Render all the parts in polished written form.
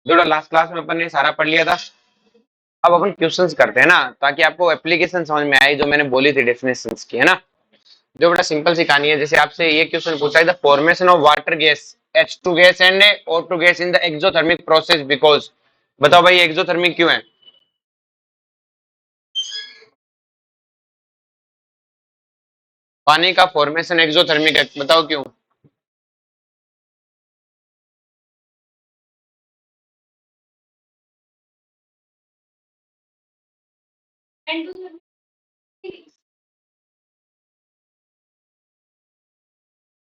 देखो last class में अपन ने सारा पढ़ लिया था। अब अपन क्वेश्चंस करते हैं ना, ताकि आपको एप्लीकेशन समझ में आए जो मैंने बोली थी डेफिनेशंस की, है ना। जो बड़ा सिंपल सी कहानी है। जैसे आपसे ये क्वेश्चन पूछा है, the formation of water gas H2 gas and O2 gas in the exothermic process because. बताओ भाई एक्सोथर्मिक क्यों है? पानी का फॉर्मेशन एक्सोथर्मिक है, बताओ क्यों?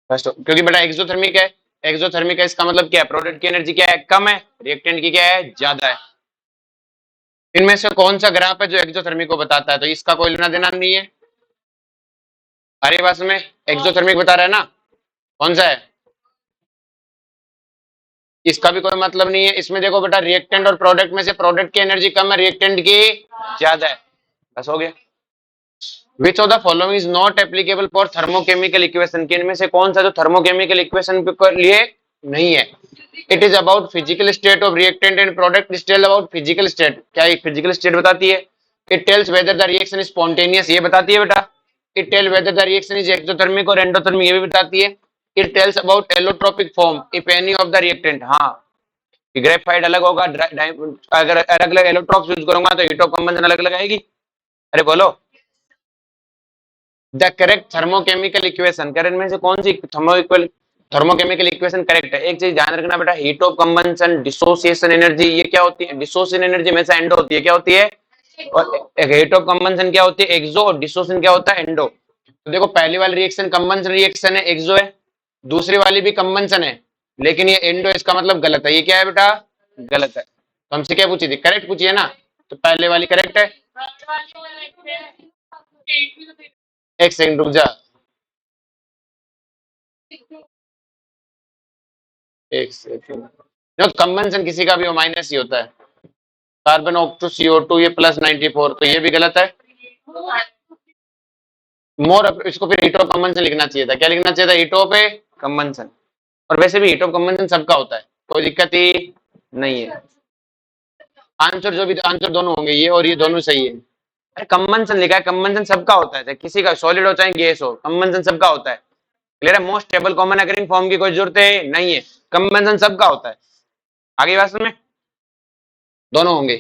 फर्स्ट क्योंकि बेटा एक्सोथर्मिक है। एक्सोथर्मिक है इसका मतलब क्या है? प्रोडक्ट की एनर्जी क्या है? कम है। रिएक्टेंट की क्या है? ज्यादा है। इनमें से कौन सा ग्राफ है जो एक्सोथर्मिक को बताता है? तो इसका कोई लेना देना नहीं है। अरे बस में एक्सोथर्मिक बता रहा है ना। कौन सा है? इसका भी कोई मतलब नहीं है। इसमें देखो बेटा, रिएक्टेंट और प्रोडक्ट में से प्रोडक्ट की एनर्जी कम है, रिएक्टेंट की ज्यादा है। बस हो गया। Which of the following is not applicable for thermochemical equation? के इनमें से कौन सा जो थर्मोकेमिकल इक्वेशन के लिए नहीं है? It is about physical state of reactant and product is tell about physical state. क्या ये फिजिकल स्टेट बताती है? It tells whether the reaction is spontaneous, ये बताती है बेटा। It tell whether the reaction is exothermic और एंडोथर्मिक, ये भी बताती है। It tells about allotropic form if any of the reactant. हाँ, ग्रेफाइट अलग होगा, अगर अलग अलग एलोट्रोप यूज करूंगा तो हीट ऑफ कंबंशन अलग अलग आएगी। अरे बोलो। The correct thermochemical equation, correct में से कौन सी थर्मोकेमिकल इक्वेशन करेक्ट है? एक चीज ध्यान रखना बेटा, heat of combustion, dissociation energy, ये क्या होती है? डिसोसिएशन एनर्जी हमेशा एंडो होती है। क्या होती है? और हीट ऑफ कंबंशन क्या होती है? एक्सो। और डिसोसिएशन क्या होता है? एंडो। तो देखो, पहली वाली रिएक्शन कंबंशन रिएक्शन है, एक्सो है। दूसरी वाली भी कंबंशन है, लेकिन ये एंडो, इसका मतलब गलत है। ये क्या है बेटा? गलत है। तो हमसे क्या पूछी थी? करेक्ट पूछी है ना। तो पहले वाली करेक्ट है। एक सेकंड रुक जा। एक सेकंड। कंबंशन किसी का भी हो माइनस ही होता है। कार्बन ऑक्टो CO2 ये +94, तो ये भी गलत है। मोर, इसको फिर हीट ऑफ कंबंशन लिखना चाहिए था। क्या लिखना चाहिए था? Heat of combustion. और वैसे भी हीट ऑफ कंबंशन सबका होता है, कोई दिक्कत ही नहीं है। आंसर जो भी आंसर दोनों होंगे, ये और ये दोनों सही है। अरे कंबंशन लिखा है, कंबंशन सबका होता है, चाहे किसी का सॉलिड हो चाहे गैस हो, कंबंशन सबका होता है। क्लियर है? Most stable common occurring form की कोई जरूरत है नहीं है, कंबंशन सबका होता है। आगे बात समझ में? दोनों होंगे।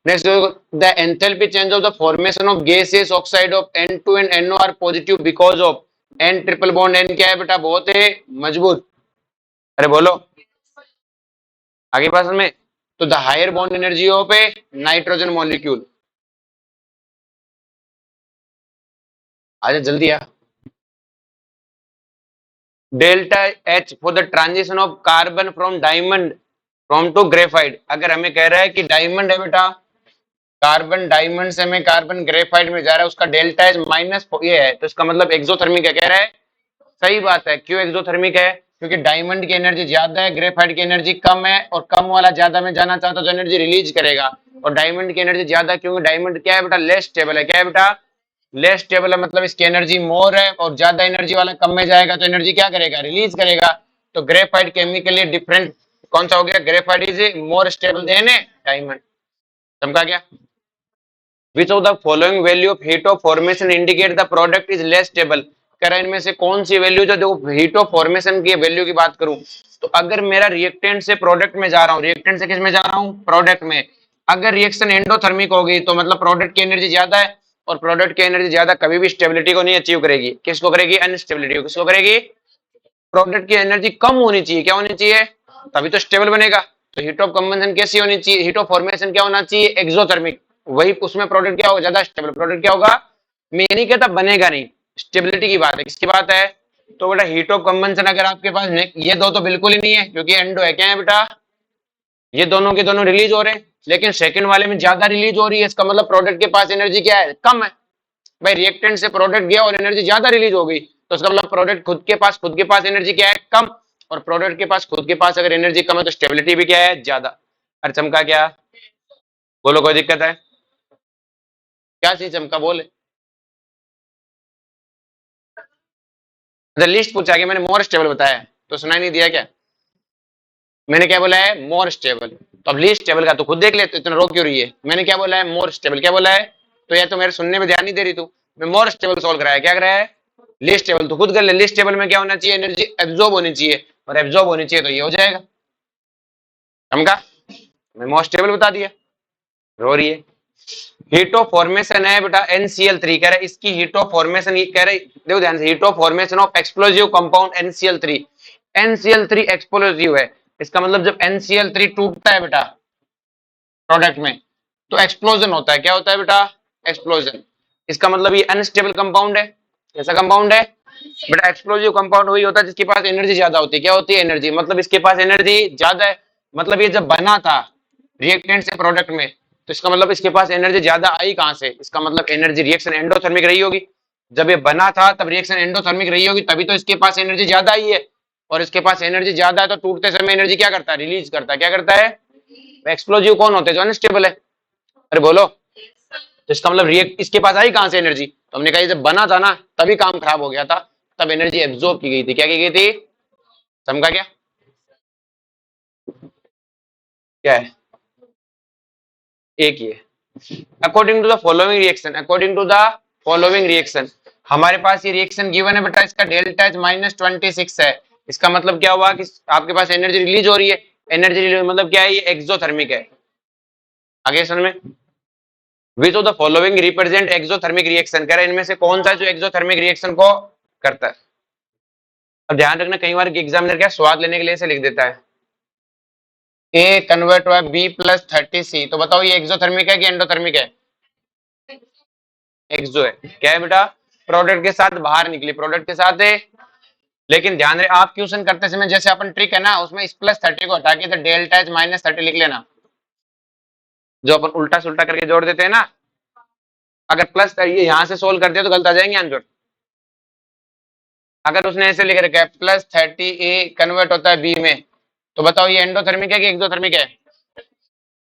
Next, the enthalpy change of the formation of gases oxide of N2 and NO are positive because of N triple bond. N क्या है बेटा? बहुत है मजबूत। अरे बोलो। आगे बात में, तो the higher bond energy of a nitrogen molecule. आजा जल्दी आ। Delta H for the transition of carbon from diamond from to graphite. अगर हमें कह रहा है कि डायमंड है बेटा, कार्बन डायमंड से में कार्बन ग्रेफाइट में जा रहा है, उसका डेल्टा एच माइनस ये है, तो इसका मतलब एक्सोथर्मिक है। कह रहा है सही बात है। क्यों एक्सोथर्मिक है? क्योंकि डायमंड की एनर्जी ज्यादा है, ग्रेफाइट की एनर्जी कम है, और कम वाला ज्यादा में जाना चाहता तो एनर्जी रिलीज करेगा। और डायमंड की एनर्जी ज्यादा, क्योंकि डायमंड क्या है बेटा? लेस स्टेबल है। क्या है बेटा? लेस स्टेबल है, मतलब इसकी एनर्जी मोर है, और ज्यादा एनर्जी वाला कम में जाएगा तो एनर्जी क्या करेगा? रिलीज करेगा। तो ग्रेफाइट केमिकली डिफरेंट कौन सा हो गया? Graphite is more stable then diamond. समझा क्या? Which of the following value of heat of formation indicate the product is less stable? कह रहा है इनमें से कौन सी वैल्यू जो, देखो हीट ऑफ फॉर्मेशन की वैल्यू की बात करूं, तो अगर मेरा रिएक्टेंट से प्रोडक्ट में जा रहा हूं, रिएक्टेंट से किस में जा रहा हूं? प्रोडक्ट में। अगर रिएक्शन एंडोथर्मिक होगी तो मतलब प्रोडक्ट की एनर्जी ज्यादा है, और प्रोडक्ट की एनर्जी ज्यादा कभी भी स्टेबिलिटी को नहीं अचीव करेगी। किसको करेगी? अनस्टेबिलिटी को। किसको करेगी? प्रोडक्ट की एनर्जी कम होनी चाहिए। क्या होनी चाहिए? तभी तो स्टेबल बनेगा। तो हीट ऑफ कंबंशन कैसी होनी चाहिए? हीट ऑफ फॉर्मेशन क्या होना चाहिए? एक्सोथर्मिक। वही उसमें प्रोडक्ट क्या होगा? ज्यादा स्टेबल। प्रोडक्ट क्या होगा? मैं ये नहीं कहता बनेगा नहीं, स्टेबिलिटी की बात है। किसकी बात है? तो बेटा हीट ऑफ कंबंशन अगर आपके पास ये दो तो बिल्कुल ही नहीं है, क्योंकि एंडो है। क्या है बेटा? ये दोनों के दोनों रिलीज हो रहे हैं, लेकिन सेकंड वाले में ज्यादा रिलीज हो रही है। इसका मतलब प्रोडक्ट के पास एनर्जी क्या है? कम है। भाई रिएक्टेंट से प्रोडक्ट गया और एनर्जी ज्यादा रिलीज हो गई, तो उसका मतलब प्रोडक्ट खुद के पास एनर्जी क्या है? कम। और प्रोडक्ट के पास खुद के पास अगर एनर्जी कम है तो स्टेबिलिटी भी क्या है? ज्यादा। अरे चमका क्या? बोलो, कोई दिक्कत है? क्या चीज चमका? बोले। लिस्ट पूछा कि मैंने मोर स्टेबल बताया, तो सुनाई नहीं दिया क्या? मैंने क्या बोला है? More stable. तो अब लीस्ट स्टेबल का तो खुद देख ले, तो इतना रो क्यों रही है? मैंने क्या बोला है? More stable. क्या बोला है? तो या तो मेरे सुनने में ध्यान नहीं दे रही तू। मैं मोर स्टेबल सोल्व कराया, क्या कराया है? Least stable. तो खुद कर ले, लीस्ट स्टेबल में क्या होना चाहिए? एनर्जी एब्जॉर्ब होनी चाहिए, और एब्जॉर्ब होनी चाहिए तो ये हो जाएगा। समझा? मैं मोर स्टेबल बता दिया। रो रही है। हीट ऑफ फॉर्मेशन है बेटा NCl3, कह रहा है इसकी हीट ऑफ फॉर्मेशन, ये कह रहे देखो ध्यान से, heat of formation of explosive compound NCl3। NCl3 explosive है, इसका मतलब जब NCl3 टूटता है बेटा प्रोडक्ट में तो एक्सप्लोजन होता है। क्या होता है बेटा? एक्सप्लोजन। इसका मतलब ये अनस्टेबल कंपाउंड है। कैसा कंपाउंड है बेटा? एक्सप्लोजिव कंपाउंड वही होता है जिसके पास एनर्जी ज्यादा होती है। क्या होती है? एनर्जी। मतलब इसके पास एनर्जी ज्यादा है, मतलब ये जब बना था रिएक्टेंट से प्रोडक्ट में, तो इसका मतलब इसके पास एनर्जी ज्यादा आई कहां से? इसका मतलब एनर्जी रिएक्शन एंडोथर्मिक रही होगी। जब ये बना था तब रिएक्शन एंडोथर्मिक रही होगी, तभी तो इसके पास एनर्जी ज्यादा आई है। और इसके पास एनर्जी ज्यादा है तो टूटते समय एनर्जी क्या करता है? रिलीज करता है। क्या करता है? एक्सप्लोजिव कौन होते हैं? जो अनस्टेबल है। अरे बोलो। तो इसका मतलब रिएक्ट इसके पास आई कहां से एनर्जी? तो हमने कहा जब बना था ना तभी काम खराब हो गया था, तब एनर्जी एब्जॉर्ब की गई थी। क्या की गई थी? समझा क्या? क्या है? एक ये according to the following reaction, according to the following reaction, हमारे पास ये रिएक्शन गिवन है बेटा, इसका डेल्टा एच -26 है। इसका मतलब क्या हुआ कि आपके पास एनर्जी रिलीज हो रही है। एनर्जी रिलीज मतलब क्या है? ये एक्सोथर्मिक है। आगे समझ में? Which of the following represent exothermic reaction, कह रहे हैं इनमें से कौन सा जो एक्सोथर्मिक रिएक्शन को करता है। अब ध्यान रखना, कई बार एग्जामिनर क्या स्वाद लेने के लिए ऐसे लिख देता है A कन्वर्ट हुआ B+30C, तो बताओ ये एक्सोथर्मिक है कि एंडोथर्मिक है? एक्सो है। क्या है बेटा? प्रोडक्ट के साथ बाहर निकली, प्रोडक्ट के साथ है। लेकिन ध्यान रहे आप क्वेश्चन करते समय जैसे अपन ट्रिक है ना, उसमें इस +30 को हटा के तो डेल्टा एच -30 लिख लेना, जो अपन उल्टा सुल्टा करके जोड़ देते हैं ना। अगर प्लस ये यहां से सोल्व करते तो गलत आ जाएंगे आंसर। अगर उसने ऐसे लिख रखा है +30A कन्वर्ट होता है B में, तो बताओ ये एंडोथर्मिक है कि एक्सोथर्मिक है?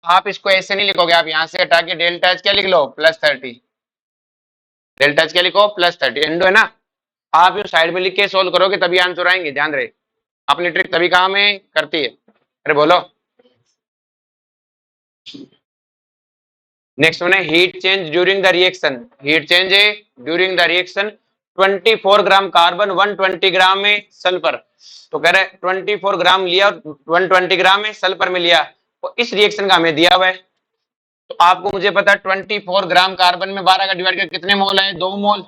आप इसको ऐसे नहीं लिखोगे, आप यहां से हटा के डेल्टा एच क्या लिख लो? +30। डेल्टा एच क्या लिखो? +30। एंडो है ना, आप यो साइड में लिख के सोल्व करोगे तभी आंसर आएंगे। ध्यान रहे, अपनी ट्रिक तभी काम में करती है। अरे बोलो। नेक्स्ट वन है heat change during the reaction. Heat change है during the reaction, 24 gram carbon 120 gram में सल्फर। तो कह रहे 24 ग्राम लिया, 120 ग्राम में सल्फर में लिया, तो इस रिएक्शन का हमें दिया हुआ है। तो आपको मुझे पता है 24 ग्राम कार्बन में 12 का डिवाइड कर कितने मोल है? 2 मोल।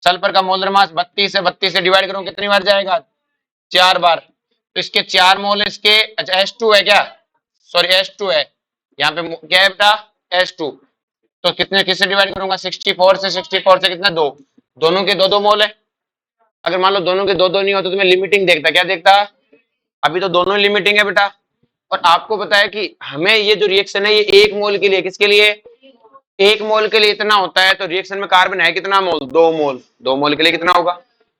सल्फर का मोलर मास 32 है, 32 से डिवाइड करूं कितनी बार जाएगा? 4 बार। तो इसके 4 मोल इसके, अच्छा H2 है क्या? सॉरी H2 है, यहाँ पे क्या है बेटा? H2। तो कितने किससे डिवाइड करूंगा? 64 से, 64 से कितना? 2। दोनों के 2-2 मोल है। अगर मान लो दोनों के 2-2 नहीं होते तो मैं लिमिटिंग देखता। क्या देखता? अभी तो दोनों लिमिटिंग है बेटा। और आपको पता है कि हमें ये जो रिएक्शन है ये 1 मोल के लिए, किसके लिए? 1 मोल के लिए इतना होता है, तो रिएक्शन में कार्बन है कितना मोल? 2 मोल। 2 मोल के लिए कितना होगा?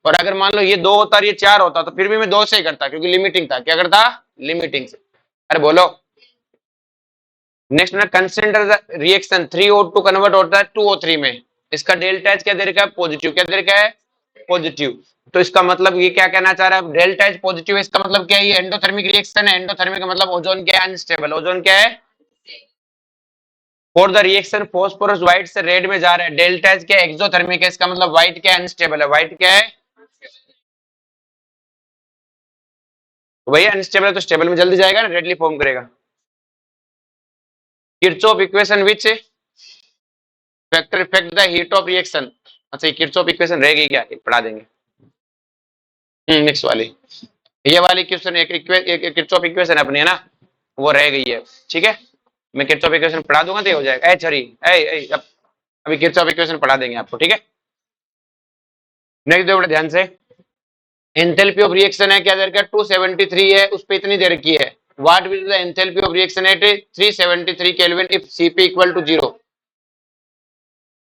और अगर मान लो ये 2 होता और ये 4 होता तो फिर भी मैं 2 से ही करता, क्योंकि लिमिटिंग था। क्या करता? लिमिटिंग से। अरे बोलो। नेक्स्ट में consider the reaction 3O2 convert होता है 2O3 में। इसका डेल्टा एच क्या दे रखा है? पॉजिटिव। क्या दे रखा है? पॉजिटिव। तो इसका मतलब ये क्या कहना चाह रहा है? डेल्टा एच पॉजिटिव है, इसका मतलब क्या है? ये एंडोथर्मिक रिएक्शन है। एंडोथर्मिक का मतलब ओजोन क्या है? अनस्टेबल। ओजोन क्या है? For the reaction phosphorus white से रेड में जा रहा है, डेल्टा एच क्या? एक्सोथर्मिक है, इसका मतलब व्हाइट क्या है? अनस्टेबल है। व्हाइट क्या है? तो भैया अनस्टेबल है तो स्टेबल में जल्दी जाएगा ना, रेडली फॉर्म करेगा। Kirchhoff equation which factor effect the heat of reaction. अच्छा ये किरचॉफ इक्वेशन रह गई क्या? पढ़ा देंगे। नेक्स्ट वाली, ये वाली क्वेश्चन एक किरचॉफ इक्वेशन अपनी है ना, वो रह गई है। ठीक है, मैं किरचॉफ इक्वेशन पढ़ा दूंगा तो ये हो जाएगा। अभी किरचॉफ इक्वेशन पढ़ा देंगे आपको। ठीक है, नेक्स्ट देखो ध्यान से, एंथैल्पी ऑफ रिएक्शन है क्या दे रखा है? 273 है, उस पे इतनी दे रखी है। What will the enthalpy of reaction at 373 kelvin if Cp equal to 0।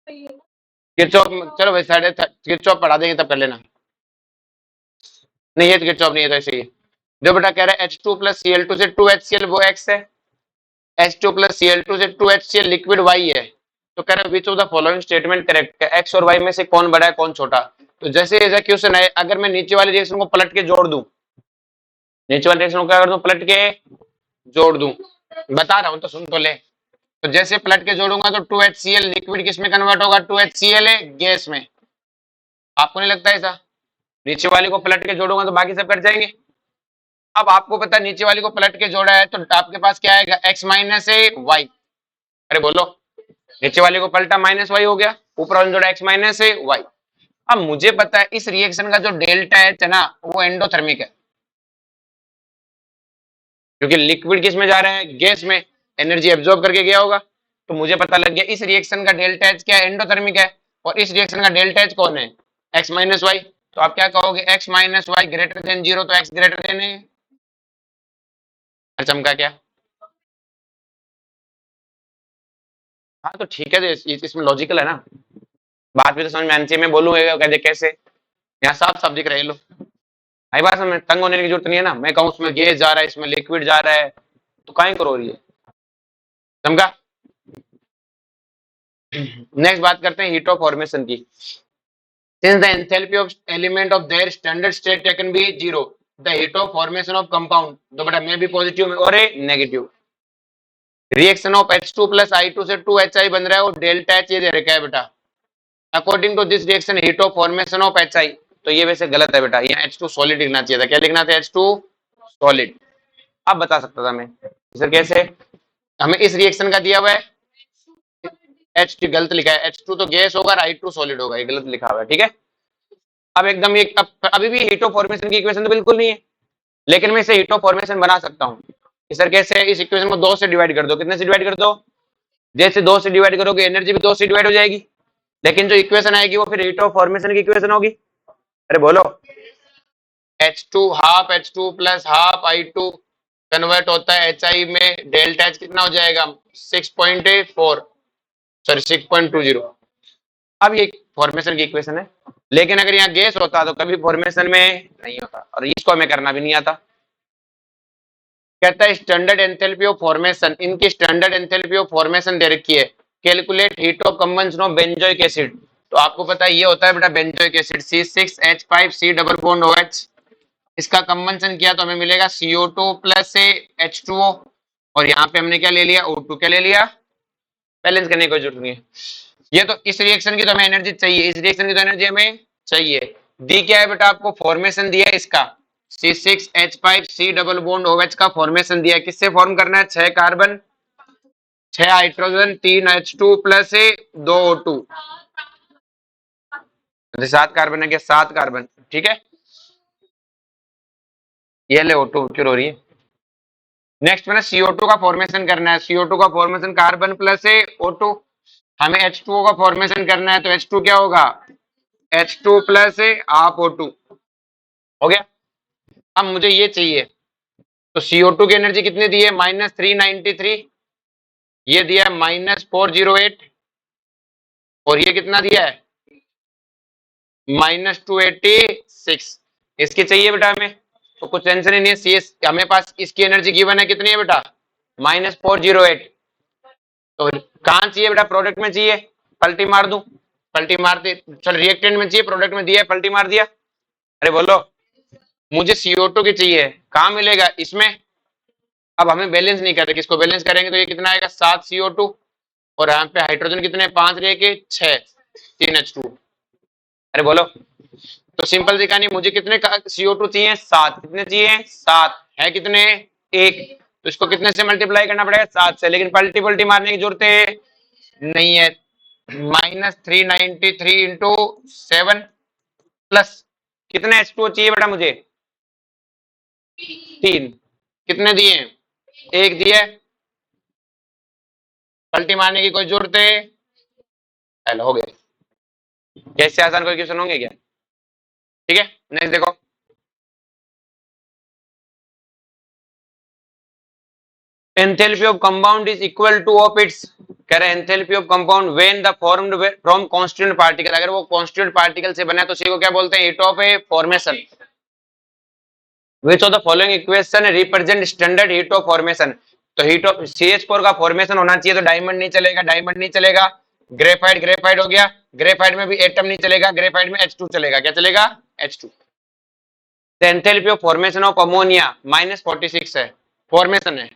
Kirchhoff, चलो भाई साढ़े किरचॉफ पढ़ा देंगे तब कर लेना। नहीं है तो किरचॉफ नहीं है तो ऐसे ही जो बेटा कह रहा है H2 प्लस Cl2 से 2HCl वो X है, H2 प्लस Cl2 से 2HCl लिक्विड Y है। तो कह रहा है which of the following statement correct है? X और Y में से कौन बड़ा है कौन छोटा? तो जैसे ऐसा क्वेश्चन है, अगर मैं नीचे वाले रिएक्शन को पलट के जोड़ दूं, नीचे वाले रिएक्शन को क्या कर दूं? पलट के जोड़ दूं, बता रहा हूं तो सुन तो ले। तो जैसे पलट के जोड़ूंगा तो 2HCl लिक्विड किस में कन्वर्ट होगा, 2HCl है गैस में। आपको नहीं लगता ऐसा? नीचे वाली को पलट के जोड़ूंगा तो बाकी सब कट जाएंगे। अब आपको पता है नीचे वाली को पलट के जोड़ा है तो आपके पास क्या आएगा, x माइनस ए वाई। अरे बोलो, नीचे वाले को पलटा माइनस वाई हो गया, ऊपर वाले जोड़ा x माइनस ए वाई। अब मुझे पता है इस रिएक्शन का जो डेल्टा एच है ना वो एंडोथर्मिक है, क्योंकि लिक्विड किस में जा रहा है, गैस में, एनर्जी एब्जॉर्ब करके गया होगा। तो मुझे पता लग गया इस रिएक्शन का डेल्टा एच क्या है, एंडोथर्मिक है। और इस रिएक्शन का डेल्टा एच कौन है, x माइनस वाई। तो आप क्या कहोगे, x minus Y greater than zero, तो x ग्रेटर देन है। चमका क्या? हाँ तो ठीक है, तो इसमें लॉजिकल है ना, बात भी तो समझ में आनी चाहिए। मैं बोलूंगा कहते कैसे, यहाँ साफ साफ दिख रहा है लो। भाई बात में तंग होने की जरूरत नहीं है ना, मैं कहूँ उसमें गैस जा रहा है इसमें लिक्विड जा रहा है, तो काहे करो रही है। समझा? नेक्स्ट बात करते हैं हीट ऑफ फॉर्मेशन की। Since the enthalpy of element of their standard state can be zero, the heat of formation of compound तो बेटा में भी पॉजिटिव में और negative. Reaction of H2 plus I2 से 2HI बन रहा है और डेल्टा H ये दे रखा है बेटा। According to this reaction heat of formation of HI, तो ये वैसे गलत है बेटा, यहाँ H2 सॉलिड लिखना चाहिए था। क्या लिखना था, H2 सॉलिड। अब बता सकता था मैं सर कैसे, हमें इस रिएक्शन का दिया हुआ है H2 गलत लिखा है, H2 तो गैस होगा और I2 सॉलिड होगा, ये गलत लिखा हुआ है। ठीक है, अब एकदम ये अभी भी हीट ऑफ फॉर्मेशन की इक्वेशन तो बिल्कुल नहीं है, लेकिन मैं इसे हीट ऑफ फॉर्मेशन बना सकता हूँ। सर कैसे, इस इक्वेशन को 2 से डिवाइड कर दो। कितने से डिवाइड कर दो, जैसे 2 से डिवाइड करोगे एनर्जी भी 2 से डिवाइड हो जाएगी, लेकिन जो इक्वेशन आएगी वो फिर हीट ऑफ फॉर्मेशन की इक्वेशन होगी। अरे बोलो, H2 half H2 plus half I2 convert होता है HI में, डेल्टा H कितना हो जाएगा 6.4, सॉरी 6.20। अब ये फॉर्मेशन की इक्वेशन है, लेकिन अगर यहाँ गैस होता तो कभी फॉर्मेशन में नहीं होता, और इसको हमें करना भी नहीं आता। कहता है स्टैंडर्ड एंथैल्पी ऑफ फॉर्मेशन, इनकी स्टैंडर्ड एंथैल्पी ऑफ फॉर्मेशन दे रखी है, calculate heat of combustion of benzoic acid. तो आपको पता है ये होता है बेटा benzoic acid C6H5C double bond OH। इसका कंबंशन किया तो हमें मिलेगा CO2 प्लस H2O, और यहाँ पे हमने क्या ले लिया, O2 क्या ले लिया, बैलेंस करने की कोई जरूरत नहीं है। ये तो इस रिएक्शन की तो हमें एनर्जी चाहिए, इस रिएक्शन की तो एनर्जी हमें चाहिए। दी क्या है बेटा आपको, फॉर्मेशन दिया है इसका C6H5C डबल बॉन्ड OH का फॉर्मेशन दिया है। किससे फॉर्म करना है, 6 carbon 6 hydrogen 3 H2 plus 2 O2, 7 carbon है क्या, 7 कार्बन। ठीक है, ये ले O2 क्यों हो रही है। नेक्स्ट में CO2 का फॉर्मेशन करना है, CO2 का फॉर्मेशन कार्बन प्लस O2। हमें H2O का फॉर्मेशन करना है तो H2 क्या होगा, H2 प्लस हाफ O2 हो गया। अब मुझे ये चाहिए, तो CO2 की एनर्जी कितनी दी है, -393, ये दिया है -408, और ये कितना दिया है -286। इसकी चाहिए बेटा हमें, तो कुछ टेंशन ही नहीं है। CS हमें पास इसकी एनर्जी गिवन है, कितनी है बेटा -408। तो कहाँ चाहिए बेटा, प्रोडक्ट में चाहिए, पलटी मार दूं, पलटी मारते चल, रिएक्टेंट में चाहिए, प्रोडक्ट में दिया है, पलटी मार दिया। अरे बोलो, मुझे CO2 की चाहिए, कहाँ मिलेगा इसमें। अब हमें बैलेंस नहीं करते, किसको बैलेंस करेंगे, तो ये कितना आएगा 7 CO2, और यहाँ पे हाइड्रोजन कितने 5 रह के 6 3 H2। अरे बोलो, तो सिंपल दिखानी, मुझे कितने CO2 चाहिए 7, कितने चाहिए 7 है, कितने 1, तो इसको कितने से मल्टीप्लाई करना पड़ेगा 7 से, लेकिन पलटी पलटी मारने की जरूरत है नहीं है। -393 इंटू 7 प्लस कितने H2O चाहिए बेटा मुझे 3, कितने दिए, 1 दिए, पलटी मारने की कोई जरूरत है, हेलो हो गया। कैसे आसान कोई क्वेश्चन होंगे क्या। ठीक है, नेक्स्ट देखो, enthalpy of compound is equal to of its, कह रहे हैं enthalpy of compound when the formed from constituent particle, अगर वो कांस्टिट्यूएंट पार्टिकल से बना है तो उसी को क्या बोलते हैं, heat of a formation. Which of the following equation represent standard heat of formation. तो हीट ऑफ CH4 का फॉर्मेशन होना चाहिए, तो डायमंड नहीं चलेगा, डायमंड नहीं चलेगा, ग्रेफाइट ग्रेफाइट हो गया, ग्रेफाइट में भी एटम नहीं चलेगा, ग्रेफाइट में H2 चलेगा, क्या चलेगा H2। Enthalpy of formation of ammonia -46 है, फॉर्मेशन है।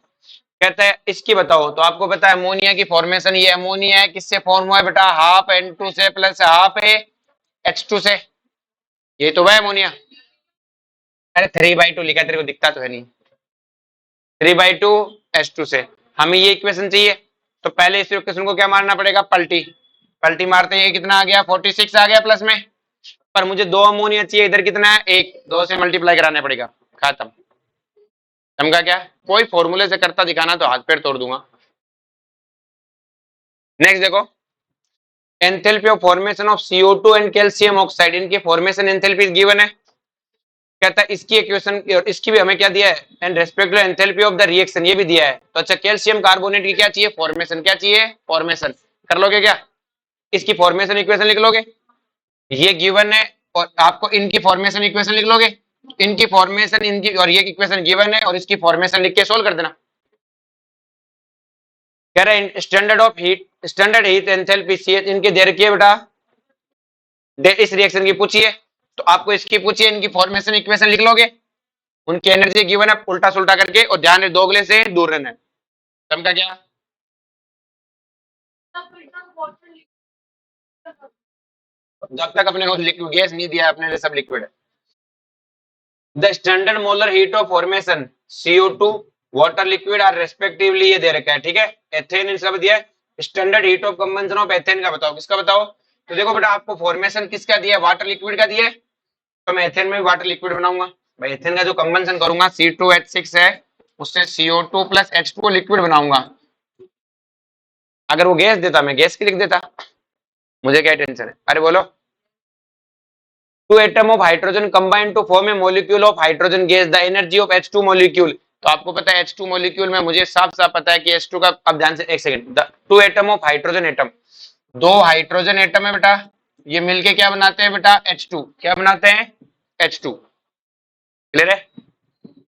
कहता है इसकी बताओ, तो आपको पता है अमोनिया की फॉर्मेशन, ये अमोनिया है, किससे फॉर्म हुआ है बेटा, हाफ N2 से प्लस हाफ H2 से, ये तो वह अमोनिया। अरे 3/2 लिखा है, तेरे को दिखता तो है नहीं, 3/2 H2 से। हमें ये इक्वेशन चाहिए, तो पहले इस इक्वेशन को क्या मारना पड़ेगा, पलटी। पलटी मारते ही कितना आ गया, 46 आ गया प्लस में। पर मुझे 2 अमोनिया चाहिए, इधर कितना है, 1, 2 से मल्टीप्लाई कराना पड़ेगा, खत्म। समझा क्या, कोई फॉर्मूले से करता दिखाना तो हाथ पैर तोड़ दूंगा। नेक्स्ट देखो, enthalpy of formation of CO2 and calcium oxide, इनकी फॉर्मेशन एंथैल्पी गिवन है। कहता है इसकी इक्वेशन और इसकी भी हमें क्या दिया है, and respect to enthalpy of the reaction, ये भी दिया है। तो अच्छा, कैल्शियम कार्बोनेट की क्या चाहिए, फॉर्मेशन, क्या चाहिए, फॉर्मेशन। कर लोगे क्या, इसकी फॉर्मेशन इक्वेशन लिख लोगे, ये गिवन है, और आपको इनकी फॉर्मेशन इक्वेशन लिख लोगे, इनकी फॉर्मेशन, इनकी और ये इक्वेशन गिवन है, और इसकी फॉर्मेशन लिख के सोल्व कर देना। कह रहे हैं standard of heat, standard heat enthalpy CH इनके दे रखी है बेटा, इस रिएक्शन की पूछिए, तो आपको इसकी पूछिए, इनकी फॉर्मेशन इक्वेशन लिख लोगे, उनकी एनर्जी गिवन है उल्टा सुल्टा करके, और ध्यान रहे दोगले से दूर रहना है। समझा क्या, जब तक अपने को लिक्विड गैस नहीं दिया, अपने लिए सब लिक्विड है। The standard molar heat of formation CO2 water liquid are respectively, ये दे रखा है, ठीक है। एथेन इन सब दिया है, standard heat of combustion of ethane का बताओ, किसका बताओ। तो देखो बेटा, आपको फॉर्मेशन किसका दिया है, वाटर लिक्विड का दिया है, तो मैं एथेन में भी वाटर लिक्विड बनाऊंगा भाई। एथेन का जो कंबंशन करूंगा C2H6 है, उससे CO2 प्लस H2 लिक्विड बनाऊंगा। अगर वो गैस देता, मैं गैस की लिख देता, मुझे क्या टेंशन है। अरे बोलो, two atom of hydrogen combine to form a molecule of hydrogen gas, the energy of H2 molecule. तो आपको पता है H2 मॉलिक्यूल में, मुझे साफ साफ पता है कि H2 का, अब ध्यान से एक second, the two atom of hydrogen atom, 2 hydrogen atom है बेटा, ये मिलके क्या बनाते हैं बेटा, H2, क्या बनाते हैं, H2, क्लियर है।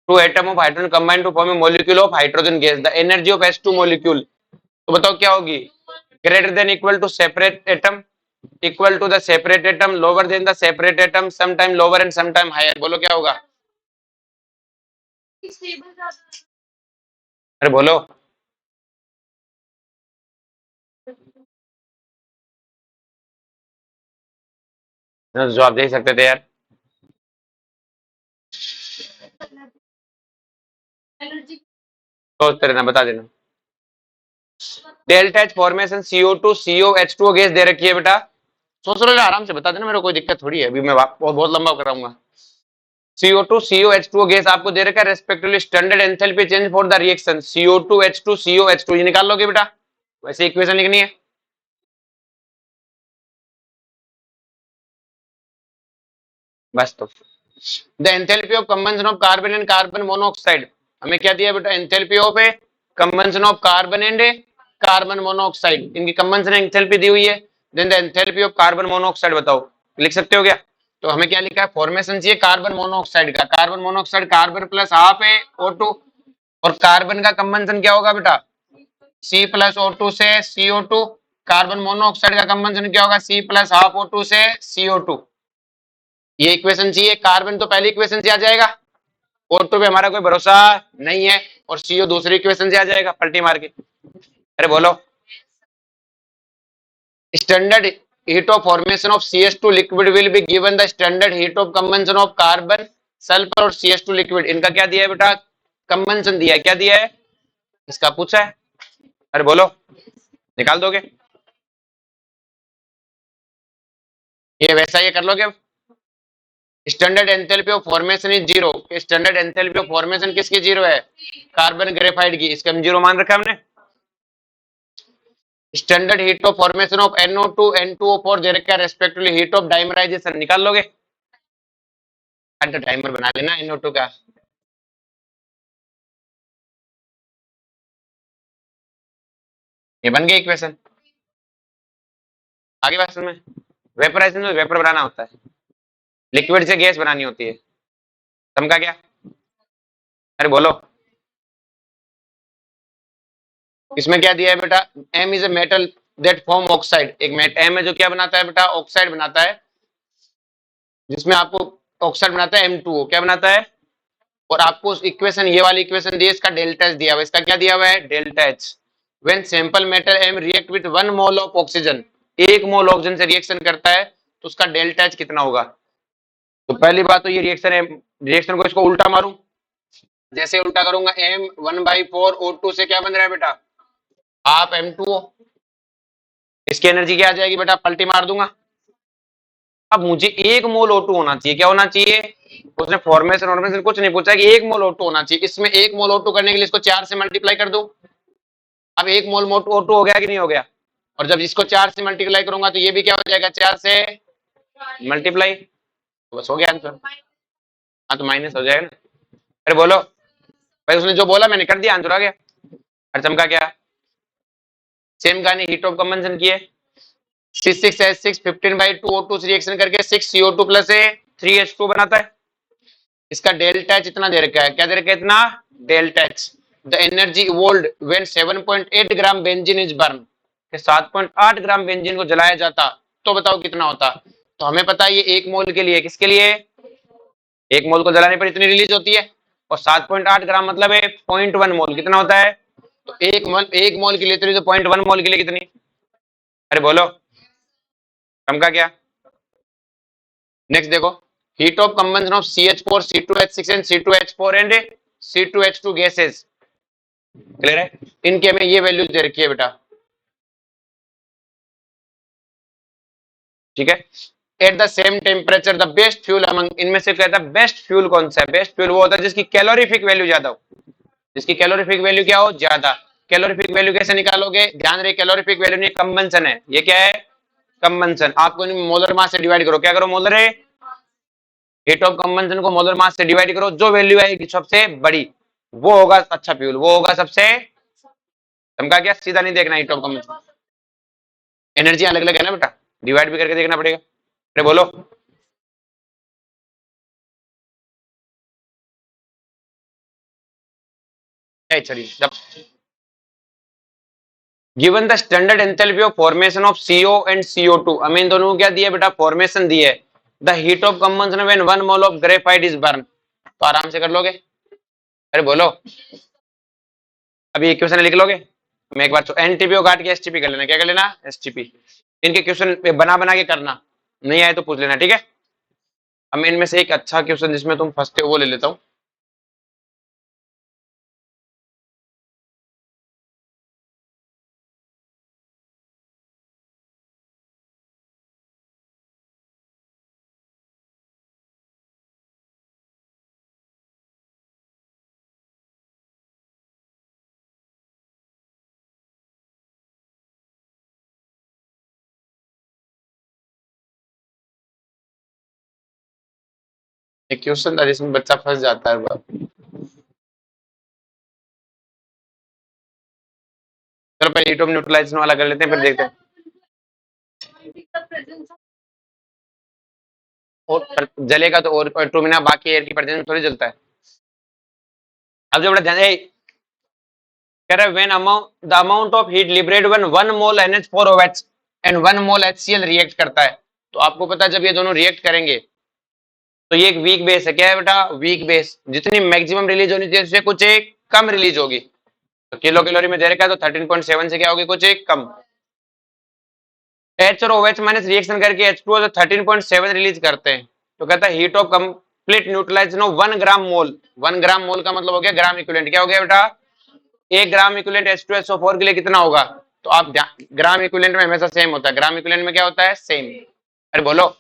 Two atom of hydrogen combine to form a molecule of hydrogen gas, the energy of H2 molecule, तो बताओ क्या होगी, greater than equal to separate atom, equal to the separate atom, lower than the separate atom, some time lower and some time higher. बोलो क्या होगा, अरे बोलो, जवाब दे सकते थे यार। सोचते रहना, बता देना। Delta H formation CO2 COH2 gas दे रखी है बेटा, सोच लो, आराम से बता देना, मेरे कोई दिक्कत थोड़ी है, अभी मैं बहुत लंबा कराऊंगा। CO2 COH2 गैस आपको दे रखा है, respectively standard enthalpy change for the reaction CO2 H2 COH2, ये निकाल लोगे बेटा, वैसे इक्वेशन लिखनी है बस। तो the enthalpy of combustion of carbon and carbon monoxide, हमें क्या दिया बेटा, enthalpy of a combustion of carbon and carbon monoxide, इनकी कंबंशन एंथैल्पी दी हुई है। Then the enthalpy of carbon monoxide बताओ, लिख सकते हो क्या। तो हमें क्या लिखा है, फॉर्मेशन चाहिए कार्बन मोनोऑक्साइड का, carbon monoxide carbon plus half है O2, और कार्बन का कंबंशन क्या होगा बेटा, C प्लस O2 से CO2, कार्बन मोनोऑक्साइड का कंबंशन क्या होगा, C प्लस हाफ O2 से CO2। ये इक्वेशन चाहिए, कार्बन तो पहली इक्वेशन से आ जाएगा, O2 पे हमारा कोई भरोसा नहीं है, और CO दूसरी इक्वेशन से आ जाएगा पलटी मार के। अरे बोलो, standard heat of formation of CH2 liquid will be given the standard heat of combustion of carbon sulphur और CH2 लिक्विड, इनका क्या दिया है बेटा, कंबंशन दिया है, क्या दिया है, इसका पूछा है। अरे बोलो, निकाल दोगे, ये वैसा ये कर लोगे। Standard enthalpy of formation is zero, standard enthalpy of formation किसकी जीरो है, कार्बन ग्रेफाइट की, इसका हम जीरो मान रखा है हमने। Standard heat of formation of NO2 N2O4 दे रखा है, रेस्पेक्टिवली हीट ऑफ डाइमराइजेशन, निकाल लोगे, टाइमर बना लेना NO2 का। ये बन गई इक्वेशन, आगे बात समझ में। वेपराइजेशन में वेपर बनाना होता है, लिक्विड से गैस बनानी होती है, समझा क्या। अरे बोलो, इसमें क्या दिया है बेटा, M is a metal that form oxide, एक M है जो क्या बनाता है बेटा, ऑक्साइड बनाता है, जिसमें आपको ऑक्साइड बनाता है M2O, क्या बनाता है, और आपको इक्वेशन, ये वाली इक्वेशन दी है, इसका डेल्टा एच दिया हुआ है। इसका क्या दिया हुआ है? Delta H. When sample metal M react with 1 mole of oxygen, 1 mole oxygen से रिएक्शन करता है तो उसका डेल्टा एच कितना होगा? तो पहली बात तो ये रिएक्शन है, रिएक्शन को इसको उल्टा मारूं, जैसे उल्टा करूंगा एम 1/4 O2 से क्या बन रहा है बेटा? Half M2O। इसकी एनर्जी क्या आ जाएगी बेटा? पलटी मार दूंगा। अब मुझे 1 मोल O2 होना चाहिए, क्या होना चाहिए? उसने फॉर्मेशन फॉर्मेशन कुछ नहीं पूछा कि 1 मोल O2 होना चाहिए। इसमें 1 मोल O2 करने के लिए इसको 4 से मल्टीप्लाई कर दो। अब 1 मोल O2 हो गया कि नहीं हो गया? और जब इसको 4 से मल्टीप्लाई करूंगा तो ये भी क्या हो जाएगा? 4 से मल्टीप्लाई, तो बस हो गया आंसर। हाँ तो माइनस हो जाएगा ना। अरे बोलो भाई, उसने जो बोला मैंने कर दिया, आंसर आ गया। और चमका क्या? सेम कहानी हीट ऑफ कंबंशन की है। C6H6 15/2 O2 से रिएक्शन करके 6CO2 प्लस 3H2 बनाता है। इसका डेल्टा एच इतना दे रखा है, क्या दे रखा है? इतना delta H. The energy evolved when 7.8 gram benzene is burn, 7.8 gram benzene को जलाया जाता तो बताओ कितना होता? तो हमें पता है ये 1 मोल के लिए, किसके लिए? 1 मोल को जलाने पर इतनी रिलीज होती है, और 7.8 ग्राम मतलब है 0.1 मोल, कितना होता है? तो 1 मोल के लिए इतनी, तो 0.1 मोल के लिए कितनी? अरे बोलो, कम का क्या? नेक्स्ट देखो, heat of combustion of CH4 C2H6 and C2H4 and C2H2 gases. Clear है? इनके में ये वैल्यूज दे रखी है बेटा, ठीक है। At the same temperature the best fuel among, इनमें से कहता है बेस्ट फ्यूल कौन सा है? बेस्ट फ्यूल वो होता है जिसकी कैलोरीफिक वैल्यू ज्यादा हो, जिसकी कैलोरीफिक वैल्यू क्या हो? ज्यादा। कैलोरीफिक वैल्यू कैसे निकालोगे? ध्यान रहे, कैलोरीफिक वैल्यू नहीं, कंबंशन है। ये क्या है? कंबंशन। आपको मोलर मास से डिवाइड करो, क्या करो? मोलर है, हीट ऑफ कंबंशन को मोलर मास से डिवाइड करो, जो वैल्यू आएगी सबसे बड़ी वो होगा अच्छा फ्यूल, वो होगा सबसे। समझा क्या? सीधा नहीं देखना हीट ऑफ कंबंशन, एनर्जी अलग अलग है ना बेटा, डिवाइड भी करके देखना पड़ेगा। अरे बोलो, given the standard enthalpy of formation of CO and CO2, हमें इन दोनों को क्या दिया बेटा? फॉर्मेशन दी है। The heat of combustion when 1 mole of graphite is burn, तो आराम से कर लोगे। अरे बोलो, अभी क्वेश्चन लिख लोगे? मैं एक बार एनटीपी को काट के STP कर लेना, क्या कर लेना? STP। इनके क्वेश्चन बना बना के करना, नहीं आए तो पूछ लेना, ठीक है। अब मैं इनमें से एक अच्छा क्वेश्चन जिसमें तुम फर्स्ट वो ले लेता हूँ। एक क्वेश्चन था जिसमें बच्चा फंस जाता है। चलो पहले हीट ऑफ न्यूट्रलाइजेशन वाला कर लेते हैं, फिर देखते हैं। और जलेगा तो और टू बिना बाकी एयर की प्रेजेंस थोड़ी जलता है। अब जो बड़ा ध्यान कह रहा है, when amount the amount of heat liberate when 1 mole NH4OH and 1 mole HCl react करता है, तो आपको पता है जब ये दोनों रिएक्ट करेंगे तो ये एक वीक बेस है। क्या है बेटा? Weak base. जितनी मैक्सिमम रिलीज होनी चाहिए उससे कुछ एक कम रिलीज होगी, तो किलो कैलोरी में दे रखा है, तो 13.7 से क्या होगी? कुछ एक कम। H और OH माइनस रिएक्शन करके H2O तो 13.7 रिलीज करते हैं, तो कहता है heat of complete neutralisation of 1 gram mole. 1 gram mole का मतलब हो गया ग्राम इक्विवेलेंट। क्या हो गया बेटा? 1 ग्राम इक्विवेलेंट H2SO4 के लिए कितना होगा? तो आप ग्राम इक्विवेलेंट में हमेशा सेम होता है, ग्राम इक्विवेलेंट में क्या होता है? सेम। अरे बोलो,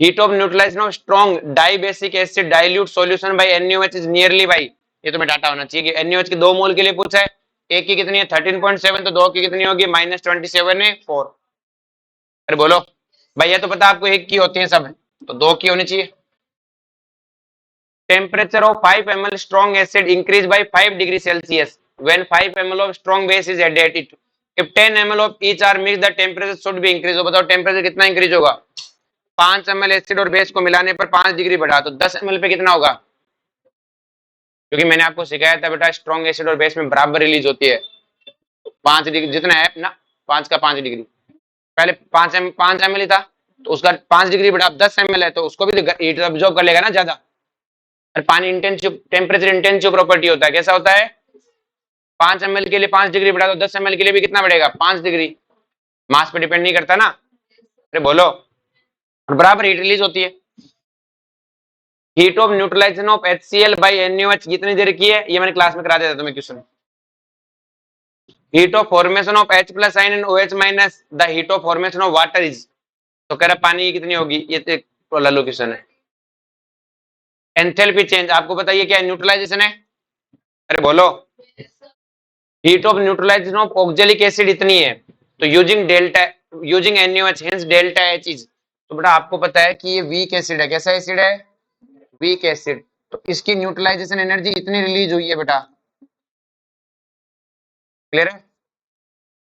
heat of neutralisation of strong dibasic acid dilute solution by NaOH is nearly by, ये तुम्हें डाटा होना चाहिए कि NaOH के 2 मोल के लिए पूछा है, एक की कितनी है? 13.7, तो 2 की कितनी होगी? -27 है 4। अरे बोलो भैया, तो पता आपको एक की होती है सब, तो 2 की होनी चाहिए। Temperature of 5 ml strong acid increase by 5 degree Celsius when 5 ml of strong base is added it. If 10 ml of each are mixed, the temperature should be increased. तो बताओ टेम्परेचर कितना इंक्रीज होगा? 5 ml एसिड और base को मिलाने पर 5 degree बढ़ा, तो 10 ml पे कितना होगा? क्योंकि मैंने आपको सिखाया था बेटा, स्ट्रॉन्ग एसिड और बेस में बराबर रिलीज होती है, 5 डिग्री जितना है ना, 5 का 5 डिग्री। पहले 5 ml ही था, तो उसका 5 डिग्री बढ़ा, अब 10 ml है, तो उसको भी हीट अब्जॉर्ब कर लेगा ना ज्यादा। और पानी इंटेंसिव टेम्परेचर इंटेंसिव प्रॉपर्टी होता है, कैसा होता है? 5 ml के लिए 5 डिग्री बढ़ा दो 10 ml के लिए भी कितना बढ़ेगा? 5 डिग्री। मास पे डिपेंड नहीं करता ना। अरे बोलो। और बराबर हीट रिलीज होती है। Heat of neutralisation of HCl by NaOH कितनी देर की है? ये मैंने क्लास में करा दिया था तुम्हें question. Heat of formation of H plus ion and OH minus the heat of formation of water is, तो कह रहा पानी की कितनी होगी? ये तो लल्लू क्वेश्चन है। एंथैल्पी चेंज आपको बताइए क्या न्यूट्रलाइजेशन है? अरे बोलो। Heat of neutralisation of oxalic acid इतनी है, तो using NaOH hence delta H is, तो बेटा आपको पता है कि ये वीक एसिड है। कैसा एसिड है? Weak acid. तो इसकी न्यूट्रलाइजेशन एनर्जी इतनी रिलीज हुई है बेटा। क्लियर है?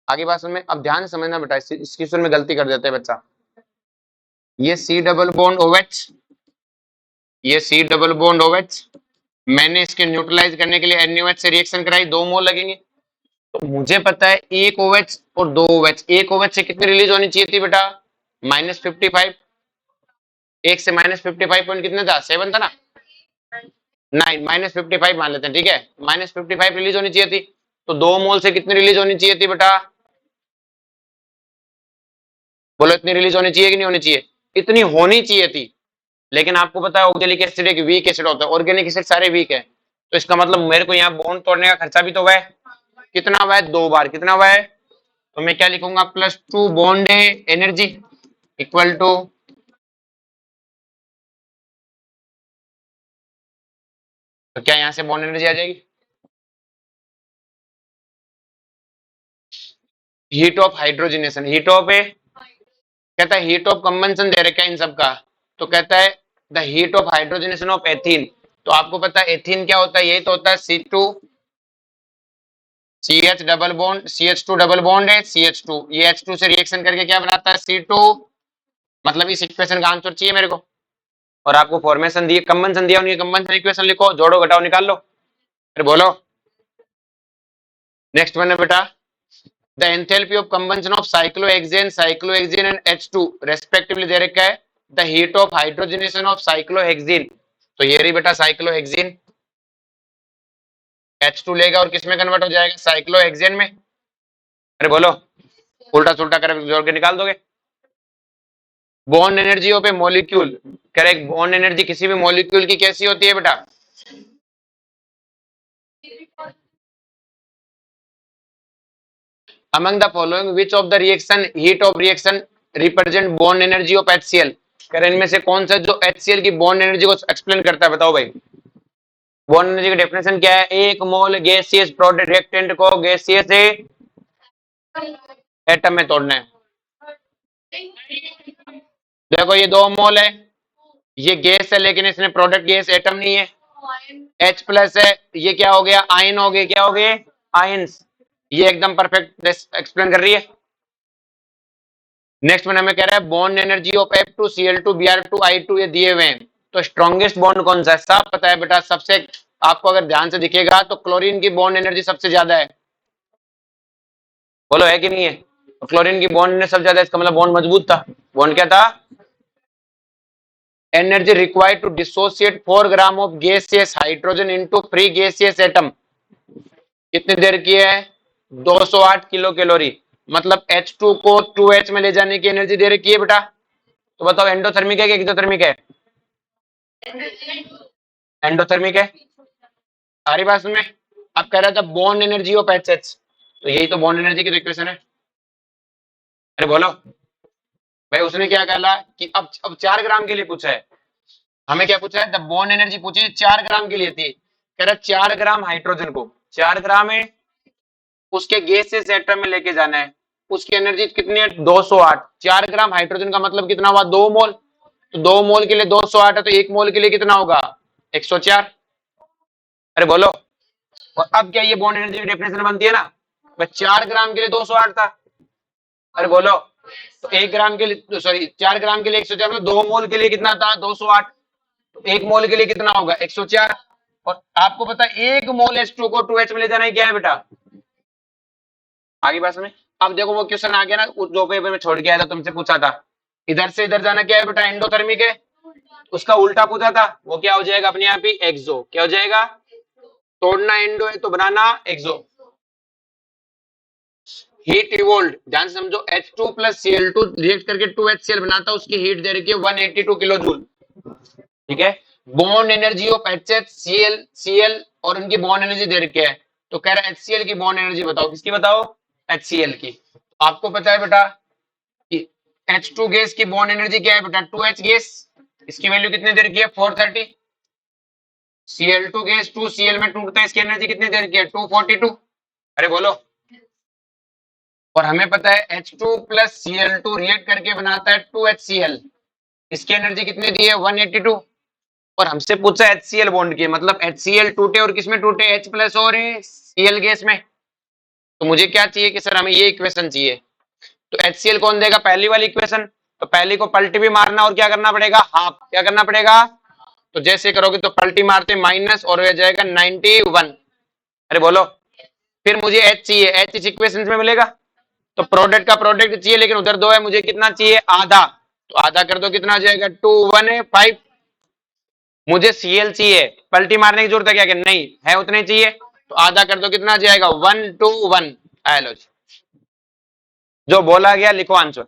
आगे बात समझ में, अब ध्यान से समझना बेटा, इस क्वेश्चन में गलती कर देते हैं बच्चा। ये C डबल बॉन्ड OH, ये C डबल बॉन्ड OH, मैंने इसके न्यूट्रलाइज करने के लिए NaOH से रिएक्शन कराई, 2 मोल लगेंगे। तो मुझे पता है एक OH और 2 OH, एक OH से कितनी रिलीज होनी चाहिए थी बेटा? -55। एक से -55 पॉइंट कितने था? 7 था ना? 9 -55 मान लेते हैं, ठीक है। -55 रिलीज होनी चाहिए थी। तो 2 मोल से कितनी रिलीज होनी चाहिए थी बेटा? बोलो इतनी रिलीज होनी चाहिए कि नहीं होनी चाहिए? इतनी होनी चाहिए थी। लेकिन आपको पता है ऑक्जेलिक एसिड एक वीक एसिड होता है, ऑर्गेनिक एसिड सारे वीक है। तो इसका मतलब मेरे को यहाँ बॉन्ड तोड़ने का खर्चा भी तो हुआ है। कितना हुआ है? 2 बार। कितना हुआ है? तो मैं क्या लिखूंगा? +2 बॉन्ड एनर्जी इक्वल टू, तो क्या यहाँ से बॉन्ड एनर्जी आ जाएगी? Heat of hydrogenation, heat of कहता है हीट ऑफ कंबंशन दे रखा है इन सबका, तो कहता है the heat of hydrogenation of ethene. तो आपको पता है एथीन क्या होता है? यही तो होता है C2 CH double bond, CH2 double bond है CH2, ये H2 से रिएक्शन करके क्या बनाता है? C2। मतलब इस इक्वेशन का आंसर चाहिए मेरे को। और आपको फॉर्मेशन दिए, कंबंशन दिया, उनकी कंबंशन इक्वेशन लिखो, जोड़ो घटाओ निकाल लो। अरे बोलो। नेक्स्ट वन है बेटा, the enthalpy of combustion of cyclohexane and H2 respectively दे रखा है the heat of hydrogenation of cyclohexane. तो ये रही बेटा साइक्लोहेक्सेन, H2 लेगा और किसमें कन्वर्ट हो जाएगा? साइक्लोहेक्सेन में। अरे बोलो, उल्टा सुल्टा कर जोड़ के निकाल दोगे। Bond energy of A molecule, correct. Bond energy किसी भी मॉलिक्यूल की कैसी होती है बेटा? among the following which of the reaction heat of reaction represent bond energy of HCl, करें इनमें से कौन सा जो HCl की बॉन्ड एनर्जी को एक्सप्लेन करता है? बताओ भाई। बॉन्ड एनर्जी की डेफिनेशन क्या है? एक मोल गैसियस प्रोडक्ट रिएक्टेंट को गैसियस से एटम में तोड़ना है। देखो ये 2 मोल है, ये गैस है लेकिन इसमें प्रोडक्ट गैस एटम नहीं है। H प्लस है, ये क्या हो गया? आयन हो गए। क्या हो गए? आयंस। ये एकदम परफेक्ट एक्सप्लेन कर रही है। नेक्स्ट में हमें कह रहा है bond energy of F2 Cl2 Br2 I2 ये दिए हुए हैं, तो स्ट्रॉन्गेस्ट बॉन्ड कौन सा है? सब पता है बेटा। सबसे आपको अगर ध्यान से दिखेगा तो क्लोरीन की बॉन्ड एनर्जी सबसे ज्यादा है। बोलो है कि नहीं है? तो क्लोरीन की बॉन्ड एनर्जी सबसे ज्यादा, इसका मतलब बॉन्ड मजबूत था। बॉन्ड क्या था? Energy required to dissociate 4 gram of gaseous hydrogen into free gaseous atom कितनी देर की है? 208 किलो कैलोरी। मतलब H2 को 2H में ले जाने की एनर्जी दे रखी है बेटा। तो बताओ एंडोथर्मिक है कि एक्सोथर्मिक है? एंडोथर्मिक है। सारी बात में अब कह रहा था बॉन्ड एनर्जी ऑफ HH, तो यही तो बॉन्ड एनर्जी की इक्वेशन है। अरे बोलो भाई, उसने क्या कहा कि अब 4 ग्राम के लिए पूछा है। हमें क्या पूछा है? द बॉन्ड एनर्जी पूछी 4 ग्राम के लिए थी। कह रहा 4 ग्राम हाइड्रोजन को 4 ग्राम है उसके गैसियस एटम में लेके जाना है, उसकी एनर्जी कितनी है? 208। 4 ग्राम हाइड्रोजन का मतलब कितना हुआ? 2 मोल। तो 2 मोल के लिए 208 है, तो 1 मोल के लिए कितना होगा? 104। अरे बोलो। और अब क्या ये बॉन्ड एनर्जी की डेफिनेशन बनती है ना? बस 4 ग्राम के लिए 208 था। अरे बोलो। तो 1 ग्राम के लिए, सॉरी 4 ग्राम के लिए 104, मतलब 2 मोल के लिए कितना था? 208। तो 1 मोल के लिए कितना होगा? 104। और आपको पता है 1 मोल H2 को 2H में ले जाना है, क्या है बेटा? आगे बात में अब देखो वो क्वेश्चन आ गया ना, उस 2 पेपर में छोड़ के आया था, तुमसे पूछा था। इधर से इधर जाना क्या है बेटा? एंडोथर्मिक है। उसका उल्टा पूछा था, वो क्या हो जाएगा अपने आप ही एक्सो। क्या हो जाएगा? तोड़ना एंडो है तो बनाना एक्सो। हीट रिवोल्ट ध्यान से समझो, H2 प्लस Cl2 रिएक्ट करके 2HCl बनाता है, उसकी हीट दे रखी है 182 किलो जूल। ठीक है। Bond energy of HH Cl और उनकी बॉन्ड एनर्जी दे रखी है, तो कह रहा है HCl की बॉन्ड एनर्जी बताओ। किसकी बताओ? HCl की। आपको पता है बेटा कि H2 गैस की बॉन्ड एनर्जी क्या है बेटा? 2H गैस, इसकी वैल्यू कितनी दे रखी है? 430। Cl2 गैस 2Cl में टूटता है, इसकी एनर्जी कितनी दे रखी है? 242। अरे बोलो। और हमें पता है H2 प्लस Cl2 रिएक्ट करके बनाता है 2HCl, इसकी एनर्जी कितनी दी है? 182। और हमसे पूछा HCl बॉन्ड की, मतलब HCl टूटे और किसमें टूटे? H प्लस और Cl गैस में। तो मुझे क्या चाहिए कि सर हमें ये इक्वेशन चाहिए। तो HCl कौन देगा? पहली वाली इक्वेशन। तो पहली को पलटी भी मारना और क्या करना पड़ेगा? हाफ। क्या करना पड़ेगा? तो जैसे करोगे तो पलटी मारते माइनस और हो जाएगा 91। अरे बोलो। फिर मुझे H चाहिए, H इस इक्वेशन में मिलेगा। तो प्रोडक्ट का प्रोडक्ट चाहिए, लेकिन उधर 2 है, मुझे कितना चाहिए? आधा। तो आधा कर दो, कितना आ जाएगा? 215। मुझे Cl चाहिए, पलटी मारने की जरूरत है क्या? कि नहीं है, उतने चाहिए, तो आधा कर दो, कितना आ जाएगा? 121। लो जी, जो बोला गया लिखो आंसर।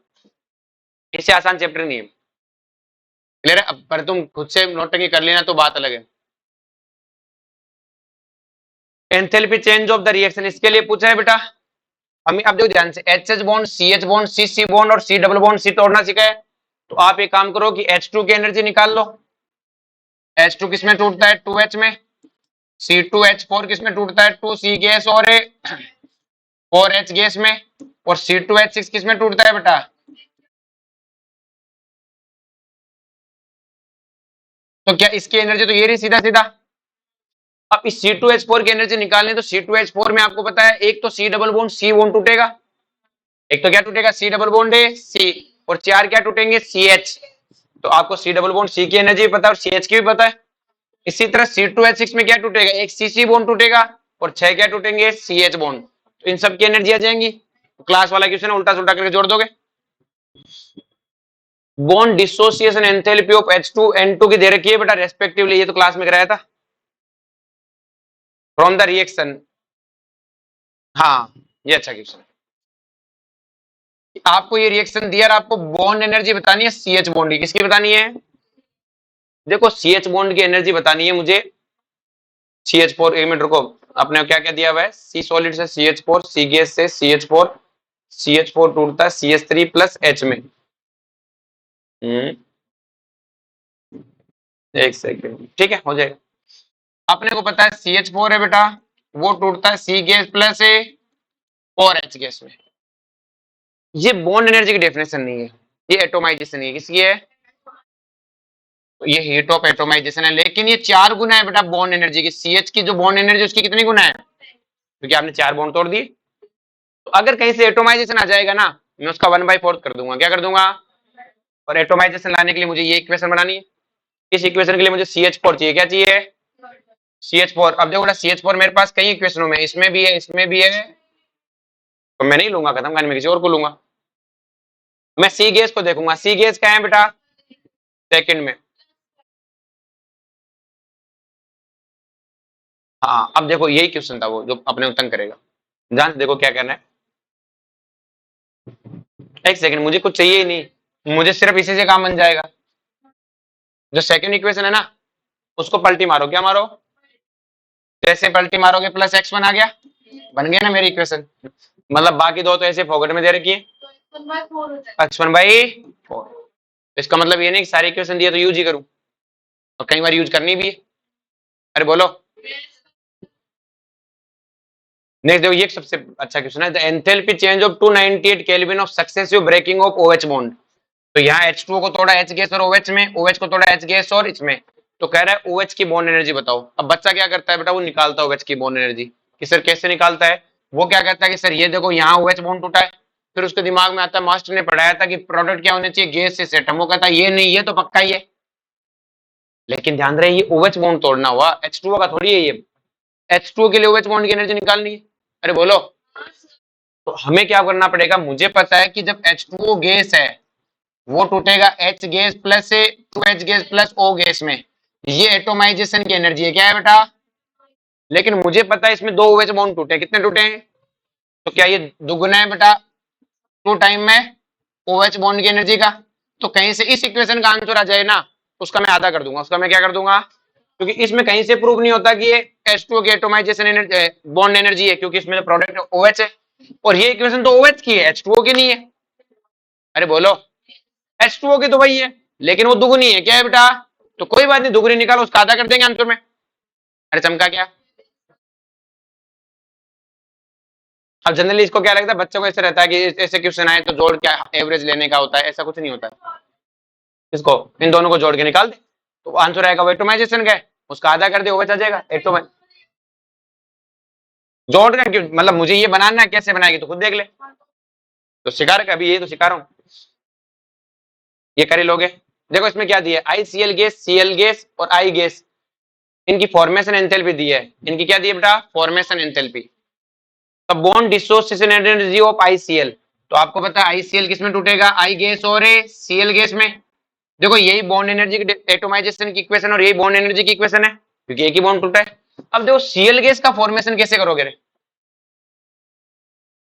इससे आसान चैप्टर नहीं है। क्लियर है? अब पर तुम खुद से नोटंकी कर लेना तो बात अलग है। Enthalpy change of the reaction, इसके लिए पूछा है बेटा हमें। अब देखो ध्यान से, H bond, C H bond, C bond और सी डबल बॉन्ड सी तोड़ना सीखा है। तो आप एक काम करो कि H2 की एनर्जी निकाल लो। H2 किसमें टूटता है? 2H में। C2H4 किसमें टूटता है? 2C गैस और 4H गैस में। और C2H6 किसमें टूटता है बेटा? तो क्या इसकी एनर्जी तो ये रही सीधा सीधा। अब इस C2H4 की एनर्जी निकालनी, तो C2H4 में आपको पता है एक तो C double bond C bond टूटेगा, एक तो क्या टूटेगा? C डबल बॉन्ड है C, और 4 क्या टूटेंगे? CH। तो आपको C डबल बॉन्ड C की एनर्जी भी पता है और CH की भी पता है। इसी तरह C2H6 में क्या टूटेगा? एक CC बॉन्ड टूटेगा और 6 क्या टूटेंगे? CH bond. तो इन सब की एनर्जी आ जाएंगी। क्लास वाला क्वेश्चन उल्टा सुल्टा करके जोड़ दोगे। Bond dissociation enthalpy of H2 N2 की दे रखी है बेटा रेस्पेक्टिवली, ये तो क्लास में कराया था। फ्रॉम द रिएक्शन, हाँ ये अच्छा क्वेश्चन है। आपको ये रिएक्शन दिया और आपको बॉन्ड एनर्जी बतानी है CH बॉन्ड की। किसकी बतानी है? देखो CH बॉन्ड की एनर्जी बतानी है मुझे। CH4, एक मिनट रुको, अपने क्या क्या दिया हुआ है? C सॉलिड से CH4, C गैस से CH4, CH4 टूटता है CH3 प्लस H में। एक सेकेंड, ठीक है हो जाएगा। अपने को पता है CH4 है बेटा, वो टूटता है C gas plus 4H gas में। ये बॉन्ड एनर्जी की डेफिनेशन नहीं है, ये एटोमाइजेशन है। किसकी है? ये हीट ऑफ एटोमाइजेशन है, लेकिन ये 4 गुना है बेटा बॉन्ड एनर्जी की। CH की जो बॉन्ड एनर्जी उसकी कितनी गुना है? क्योंकि आपने 4 बॉन्ड तोड़ दिए। तो अगर कहीं से एटोमाइजेशन आ जाएगा ना, मैं उसका 1/4 कर दूंगा। क्या कर दूंगा? और एटोमाइजेशन लाने के लिए मुझे ये इक्वेशन बनानी है। इस इक्वेशन के लिए मुझे CH4 चाहिए। क्या चाहिए? CH4। अब देखो CH4 मेरे पास कई इक्वेशनों में, इसमें भी है, इसमें भी है, तो मैं नहीं लूंगा खत्म करने में, किसी और को लूंगा। मैं सी गैस को देखूंगा। सी गैस क्या है बेटा? सेकंड में। हाँ अब देखो यही क्वेश्चन था वो जो अपने उत्तर करेगा। ध्यान से देखो क्या करना है। एक सेकंड, मुझे कुछ चाहिए ही नहीं, मुझे सिर्फ इसी से काम बन जाएगा। जो सेकंड इक्वेशन है ना, उसको पलटी मारो। क्या मारो? जैसे पलटी मारोगे प्लस x1 आ गया, बन गया ना मेरी इक्वेशन। मतलब बाकी दो तो ऐसे फोकट में दे रखी है, x1/4। इसका मतलब ये नहीं कि सारी इक्वेशन दिए तो यूज ही करूं, और कई बार यूज करनी भी है। अरे बोलो। नेक्स्ट देखो, ये सबसे अच्छा क्वेश्चन है। The enthalpy change of 298 kelvin of successive breaking of OH bond. तो यहाँ H2O को तोड़ा H गैस और OH में, OH को तोड़ा H गैस और इसमें। तो कह रहा है OH की बॉन्ड एनर्जी बताओ। अब बच्चा क्या करता है बेटा? वो निकालता है OH की बॉन्ड एनर्जी। कि सर कैसे निकालता है? वो क्या कहता है कि सर ये देखो यहाँ OH बॉन्ड टूटा है। फिर उसके दिमाग में आता है, मास्टर ने पढ़ाया था कि प्रोडक्ट क्या होने चाहिए? गैस से सेट। वो कहता है ये नहीं, ये तो पक्का ही है। लेकिन ध्यान रहे ये OH बॉन्ड तोड़ना हुआ, H2O का थोड़ी है ये। H2O के लिए OH बॉन्ड की एनर्जी निकालनी है। अरे बोलो। तो हमें क्या करना पड़ेगा? मुझे पता है कि जब H2O गैस है वो टूटेगा H गैस प्लस से 2H gas plus O gas में। ये एटोमाइजेशन की एनर्जी है, क्या है बेटा? लेकिन मुझे पता है इसमें दो OH बॉन्ड टूटे, कितने टूटे हैं? तो क्या ये दुगुना है बेटा 2 टाइम में OH बॉन्ड की एनर्जी का? तो कहीं से इस इक्वेशन का आंसर आ जाए ना, उसका मैं आधा कर दूंगा, उसका मैं क्या कर दूंगा, क्योंकि इसमें कहीं से प्रूव नहीं होता कि ये H2O की एटोमाइजेशन एनर्जी बॉन्ड एनर्जी है, क्योंकि इसमें प्रोडक्ट OH है और ये इक्वेशन तो OH की है, H2O की नहीं है। अरे बोलो, H2O की तो वही है लेकिन वो दुगुनी है, क्या है बेटा? तो कोई बात नहीं, दुगुनी निकालो, उसका आधा कर देंगे आंसर में। अरे चमका क्या? अब जनरली इसको क्या लगता है, बच्चों को ऐसे रहता है कि ऐसे क्वेश्चन आए तो जोड़ क्या एवरेज लेने का होता है, ऐसा कुछ नहीं होता है। इसको इन दोनों को जोड़ के निकाल दे तो आंसर आएगा वो एटोमाइजेशन का है, उसका आधा कर दे वो बच जाएगा एटोमाइ। जोड़ का क्यों मतलब, मुझे ये बनाना है, कैसे बनाएगी तो खुद देख ले। तो सिखा रहे, अभी ये तो सिखा रहा हूं, ये कर लोगे। देखो इसमें क्या दिया है, ICl गैस, Cl गैस और I गैस, इनकी फॉर्मेशन एंथैल्पी दी है। इनकी क्या दी है बेटा? Formation enthalpy. अब bond dissociation energy of ICl, तो आपको पता है ICl किस में टूटेगा? I गैस और Cl गैस में। देखो यही बॉन्ड एनर्जी की एटोमाइजेशन की इक्वेशन और यही बॉन्ड एनर्जी की इक्वेशन है, क्योंकि एक ही बॉन्ड टूटा है। अब देखो Cl गैस का फॉर्मेशन कैसे करोगे रे?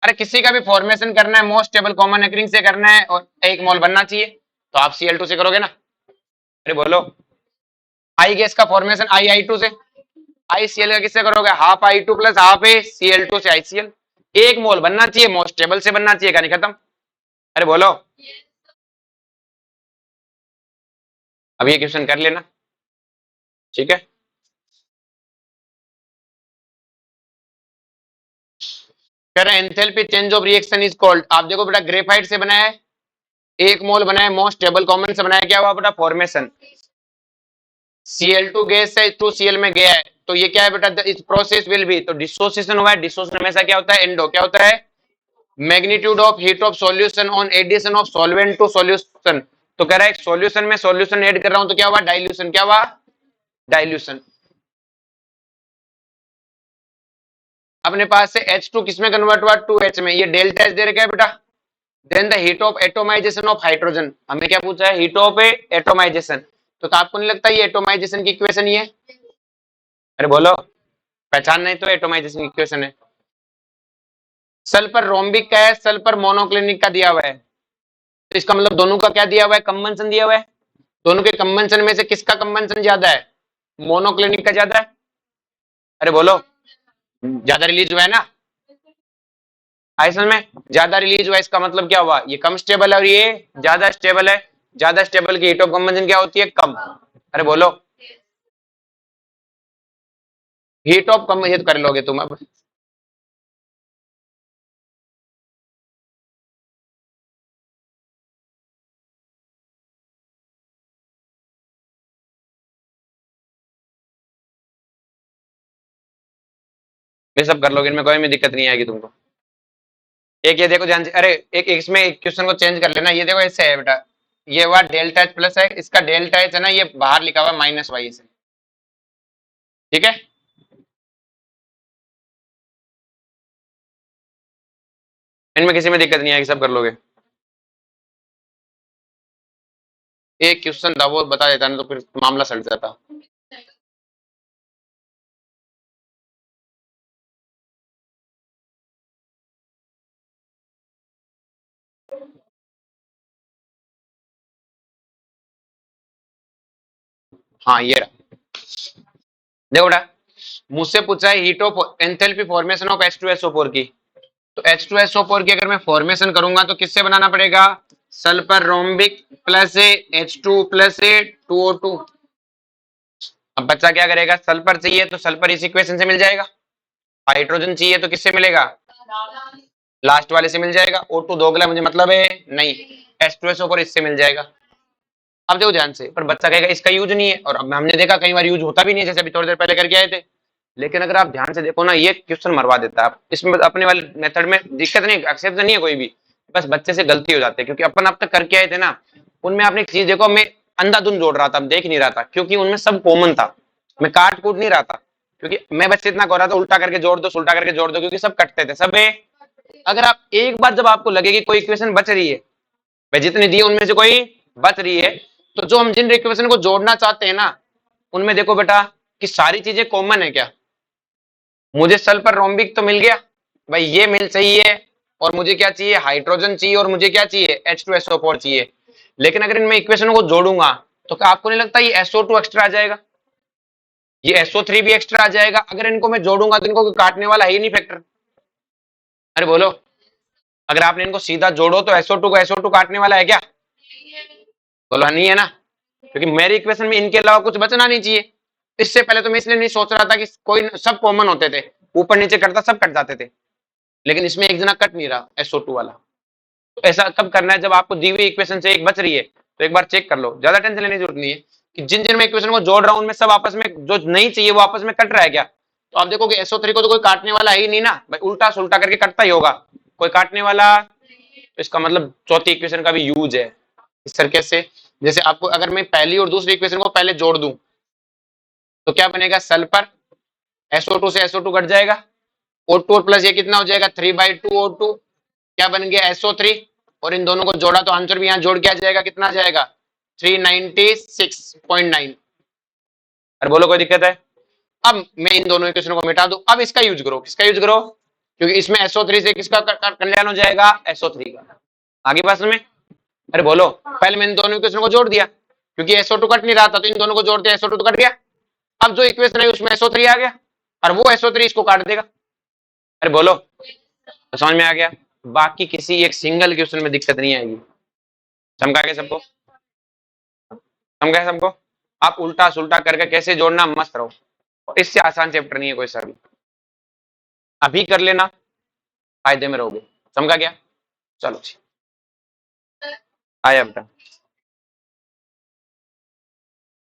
अरे किसी का भी फॉर्मेशन करना है मोस्ट स्टेबल कॉमन अकरिंग से करना है और 1 मोल बनना चाहिए, तो आप Cl2 से करोगे ना। अरे बोलो, I गैस का फॉर्मेशन I2 से, ICl का किससे करोगे? Half I2 plus half Cl2 से ICl। 1 मोल बनना चाहिए, मोस्ट स्टेबल से बनना चाहिए, कहानी खत्म। अरे बोलो, अब ये क्वेश्चन कर लेना, ठीक है। कह रहे enthalpy change of reaction is called, आप देखो बेटा ग्रेफाइट से बनाया है, 1 मोल बनाया, मोस्ट स्टेबल कॉमन से बनाया, क्या हुआ बेटा? फॉर्मेशन। Cl2 गैस से 2Cl में गया है, तो ये क्या है बेटा? इस प्रोसेस विल बी, तो डिसोसिएशन हुआ है, डिसोसिएशन हमेशा क्या होता है? एंडो। क्या होता है? Magnitude of heat of solution on addition of solvent to solution. तो कह रहा है सॉल्यूशन में सॉल्यूशन ऐड कर रहा हूं तो क्या हुआ? डाइल्यूशन। क्या हुआ? डाइल्यूशन। अपने पास से H2 किसमें कन्वर्ट हुआ? 2H में। ये डेल्टा H दे रखा है बेटा। Then the heat of atomisation of hydrogen, हमें क्या पूछा है? Heat of atomisation. तो आपको नहीं लगता ये एटोमाइजेशन की इक्वेशन ही है? अरे बोलो, पहचान नहीं तो एटोमाइजेशन की इक्वेशन है। सल्फर रोम्बिक का है, सल्फर मोनोक्लिनिक का दिया हुआ है, तो इसका मतलब दोनों का क्या दिया हुआ है? कंबंशन दिया हुआ है। दोनों के कंबंशन में से किसका कंबंशन ज्यादा है? मोनोक्लिनिक का ज्यादा है। अरे बोलो, ज्यादा रिलीज हुआ है ना आइसोन में, ज्यादा रिलीज हुआ, इसका मतलब क्या हुआ? ये कम स्टेबल है और ये ज्यादा स्टेबल है। ज्यादा स्टेबल की हीट ऑफ कंबंशन क्या होती है? कम। अरे बोलो, हीट ऑफ कंबंशन कर लोगे तुम अब। ये सब कर लोगे, इनमें कोई में दिक्कत नहीं आएगी तुमको। एक ये देखो ध्यान से, अरे एक इसमें एक क्वेश्चन को चेंज कर लेना। ये देखो ऐसे है बेटा, ये हुआ डेल्टा H प्लस है, इसका डेल्टा H है ना, ये बाहर लिखा हुआ माइनस वाई से, ठीक है। इनमें किसी में दिक्कत नहीं आएगी, सब कर लोगे। एक क्वेश्चन था वो बता देता ना तो फिर मामला सड़ जाता। हाँ ये रहा, देखो बेटा मुझसे पूछा है heat of enthalpy formation of H2SO4 की। तो H2SO4 की अगर मैं फॉर्मेशन करूंगा तो किससे बनाना पड़ेगा? Sulphur rhombic plus H2 plus 2O2। अब बच्चा क्या करेगा? सल्फर चाहिए तो सल्फर इस इक्वेशन से मिल जाएगा, हाइड्रोजन चाहिए तो किससे मिलेगा? लास्ट वाले से मिल जाएगा। O2 दोगला मुझे मतलब है नहीं, H2SO4 इससे मिल जाएगा। अब देखो ध्यान से, पर बच्चा कहेगा इसका यूज नहीं है, और अब हमने देखा कई बार यूज होता भी नहीं है, जैसे अभी थोड़ी देर पहले करके आए थे। लेकिन अगर आप ध्यान से देखो ना, ये क्वेश्चन मरवा देता है। आप इसमें अपने वाले मेथड में दिक्कत नहीं, एक्सेप्ट नहीं है कोई भी, बस बच्चे से गलती हो जाती है, क्योंकि अपन अब तक करके आए थे ना, उनमें आपने एक चीज देखो, मैं अंधाधुंध जोड़ रहा था, देख नहीं रहा था, क्योंकि उनमें सब कॉमन था, मैं काट कूट नहीं रहा था, क्योंकि मैं बच्चे इतना कर रहा था उल्टा करके जोड़ दो, उल्टा करके जोड़ दो, क्योंकि सब कटते थे सब। अगर आप एक बार जब आपको लगे कि कोई इक्वेशन बच रही है, भाई जितनी दी है उनमें से कोई बच रही है, तो जो हम जिन इक्वेशन को जोड़ना चाहते हैं ना, उनमें देखो बेटा कि सारी चीजें कॉमन है क्या। मुझे सल्फर रोम्बिक तो मिल गया भाई, ये मिल सही है, और मुझे क्या चाहिए, हाइड्रोजन चाहिए, और मुझे क्या चाहिए, H2SO4 चाहिए। लेकिन अगर इनमें इक्वेशनों को जोड़ूंगा तो क्या आपको नहीं लगता ये SO2 एक्स्ट्रा आ जाएगा, ये SO3 भी एक्स्ट्रा आ जाएगा। अगर इनको मैं जोड़ूंगा तो इनको कोई काटने वाला है ही नहीं फैक्टर। अरे बोलो, अगर आपने इनको सीधा जोड़ो तो SO2 को SO2 काटने वाला है क्या, बोलो नहीं है ना, क्योंकि मेरी इक्वेशन में इनके अलावा कुछ बचना नहीं चाहिए। इससे पहले तो मैं इसलिए नहीं सोच रहा था कि कोई सब कॉमन होते थे, ऊपर नीचे कटता सब कट जाते थे, लेकिन इसमें एक जना कट नहीं रहा, SO2 वाला। तो ऐसा कब करना है, जब आपको दी हुई इक्वेशन से एक बच रही है तो एक बार चेक कर लो, ज्यादा टेंशन लेने की जरूरत नहीं है कि जिन जिन मैं इक्वेशन को जोड़ रहा हूं उनमें सब आपस में जो नहीं चाहिए वो आपस में कट रहा है क्या। तो आप देखो कि SO3 को तो कोई काटने वाला है ही नहीं ना भाई, उल्टा सुल्टा करके कटता ही होगा, कोई काटने वाला। तो इसका मतलब चौथी इक्वेशन का भी यूज है इस तरीके से। जैसे आपको अगर मैं पहली और दूसरी इक्वेशन को पहले जोड़ दूं तो क्या बनेगा, सल्फर SO2 से SO2 कट जाएगा, O2 प्लस ये कितना हो जाएगा 3/2 O2, क्या बन गया SO3, और इन दोनों को जोड़ा तो आंसर भी यहाँ जोड़ के आ जाएगा, कितना आ जाएगा 396.9। अरे बोलो कोई दिक्कत है। अब मैं इन दोनों इक्वेशन को मिटा दूं, अब इसका यूज करो, किसका यूज करो, क्योंकि इसमें SO3 से किसका कल्याण हो जाएगा, SO3 का। आगे बात में, अरे बोलो, पहले मैंने दोनों इक्वेशन को जोड़ दिया, क्योंकि SO2 कट नहीं रहा था तो इन दोनों को जोड़ दिया, SO2 तो कट गया। अब जो इक्वेशन है उसमें SO3 आ गया, और वो SO3 इसको काट देगा। अरे बोलो, तो समझ में आ गया। बाकी किसी एक सिंगल क्वेश्चन में दिक्कत नहीं आएगी, समझा के सबको, समझा सबको। आप उल्टा सुल्टा करके कैसे जोड़ना मस्त रहो, और इससे आसान चैप्टर नहीं है कोई सा भी, अभी कर लेना, फायदे में रहोगे। समझा गया, चलो आया बेटा।